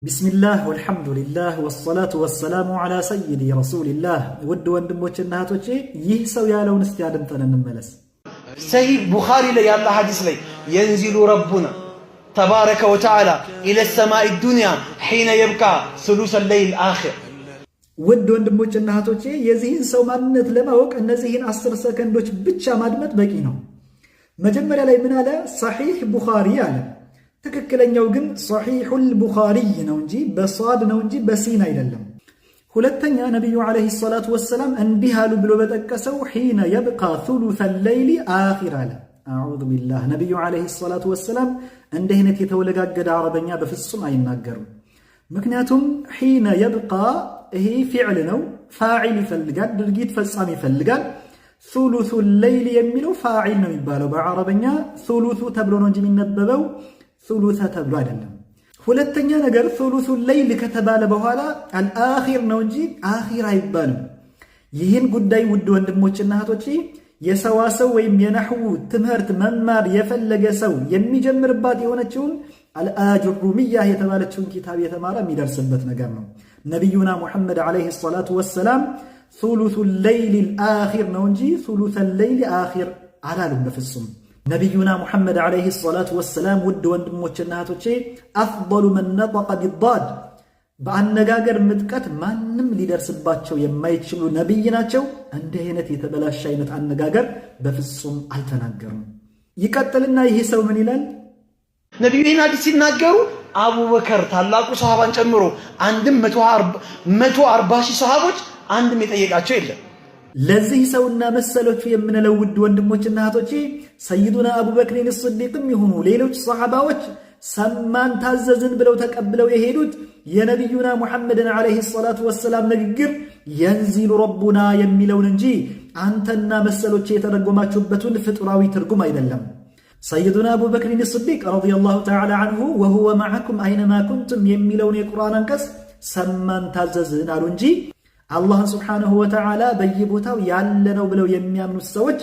ቢስሚላህ ወልሐምዱሊላህ ወሰላቱ ወሰላሙ ዐላ ሰይዲ ረሱሊላህ። ውድ ወንድሞችና እህቶቼ ይህ ሰው ያለውን እስቲ አድምጠን እንመለስ። ሰሂህ ቡኻሪ ላይ ያለ ሐዲስ ላይ የንዚሉ ረቡና ተባረከ ወተዓላ ኢለ ሰማኢ ዱንያ ሒነ የብቃ ሱሉሰ ለይል አኺር። ውድ ወንድሞችና እህቶቼ የዚህን ሰው ማንነት ለማወቅ እነዚህን 10 ሰከንዶች ብቻ ማድመጥ በቂ ነው። መጀመሪያ ላይ ምን አለ? ሰሒህ ቡኻሪ አለ። ትክክለኛው ግን ሰሒሑል ቡኻሪ ነው እንጂ በሷድ ነው እንጂ በሲን አይደለም። ሁለተኛ ነብዩ አለይሂ ሰላቱ ወሰላም እንዲህ አሉ ብሎ በጠቀሰው ሒነ የብቃ ሱሉሰል ለይሊ አኺር አለ። አዑዙ ቢላህ። ነብዩ አለይሂ ሰላቱ ወሰላም እንዲህ አይነት የተወለጋገደ አረበኛ በፍጹም አይናገሩም። ምክንያቱም ሒነ የብቃ ይሄ ፊዕል ነው፣ ፋዒል ይፈልጋል፣ ድርጊት ፈጻሚ ይፈልጋል። ሱሉሱል ለይሊ የሚለው ፋዒል ነው የሚባለው በአረበኛ። ሱሉሱ ተብሎ ነው እንጂ የሚነበበው ሱሉሰ ተብሎ አይደለም። ሁለተኛ ነገር ሱሉሱል ለይል ከተባለ በኋላ አልአኺር ነው እንጂ አኺር አይባልም። ይህን ጉዳይ ውድ ወንድሞችና እህቶቼ የሰዋሰው ወይም የነህው ትምህርት መማር የፈለገ ሰው የሚጀምርባት የሆነችውን አልአጅሩሚያ የተባለችውን ኪታብ የተማረ የሚደርስበት ነገር ነው። ነቢዩና ሙሐመድ ዓለይሂ ሰላቱ ወሰላም ሱሉሱል ለይል አኺር ነው እንጂ ሱሉሰል ለይል አኺር አላሉም በፍጹም። ነቢዩና ሙሐመድ ዓለይሂ ሰላቱ ወሰላም ውድ ወንድሞችና እህቶቼ አፍደሉ መን ነጠቀ ቢዳድ በአነጋገር ምጥቀት ማንም ሊደርስባቸው የማይችሉ ነቢይ ናቸው። እንዲህ አይነት የተበላሸ አይነት አነጋገር በፍጹም አልተናገሩም። ይቀጥልና ይህ ሰው ምን ይላል? ነቢዩ ይህን ሐዲስ ሲናገሩ አቡበከር ታላቁ ሰሃባን ጨምሮ 140 ሺህ ሰሃቦች አንድም የጠየቃቸው የለም። ለዚህ ሰውና መሰሎቹ የምንለው ውድ ወንድሞችና እህቶቼ ሰይዱና አቡበክርን ስዲቅም ይሁኑ ሌሎች ሰሃባዎች ሰማን ታዘዝን ብለው ተቀብለው የሄዱት የነቢዩና ሙሐመድን ዓለይሂ ሰላቱ ወሰላም ንግግር የንዚሉ ረቡና የሚለውን እንጂ አንተና መሰሎች የተረጎማችሁበትን ፍጡራዊ ትርጉም አይደለም። ሰይዱና አቡበክርን ስዲቅ ረዲየላሁ ተዓላ አንሁ ወሁወ መዐኩም አይነማ ኩንቱም የሚለውን የቁርአን አንቀጽ ሰማን ታዘዝን አሉ እንጂ አላህን ስብሓንሁ ወተዓላ በየቦታው ያለ ነው ብለው የሚያምኑት ሰዎች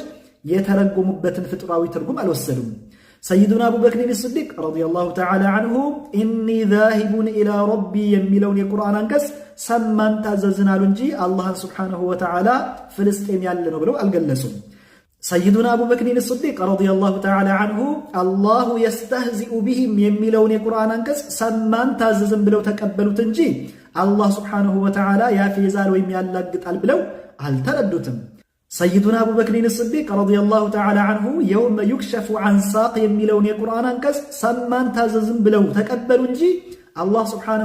የተረጎሙበትን ፍጡራዊ ትርጉም አልወሰዱም። ሰይዱና አቡበክርን ስዲቅ ረዲየላሁ ተዓላ አንሁ ኢኒ ዛሂቡን ኢላ ረቢ የሚለውን የቁርአን አንቀጽ ሰማን ታዘዝን አሉ እንጂ አላህን ስብሓንሁ ወተዓላ ፍልስጤም ያለ ነው ብለው አልገለጹም። ሰይዱና አቡበክርን ስዲቅ ረዲየላሁ ተዓላ አንሁ አላሁ የስተህዚኡ ቢሂም የሚለውን የቁርአን አንቀጽ ሰማን ታዘዝን ብለው ተቀበሉት እንጂ አላህ ስብሓንሁ ወተዓላ ያፌዛል ወይም ያላግጣል ብለው አልተረዱትም። ሰይዱና አቡበክርን ስዲቅ ረዲየላሁ ተዓላ አንሁ የውመ ዩክሸፉ ዐን ሳቅ የሚለውን የቁርአን አንቀጽ ሰማን ታዘዝን ብለው ተቀበሉ እንጂ አላህ ስብሓንሁ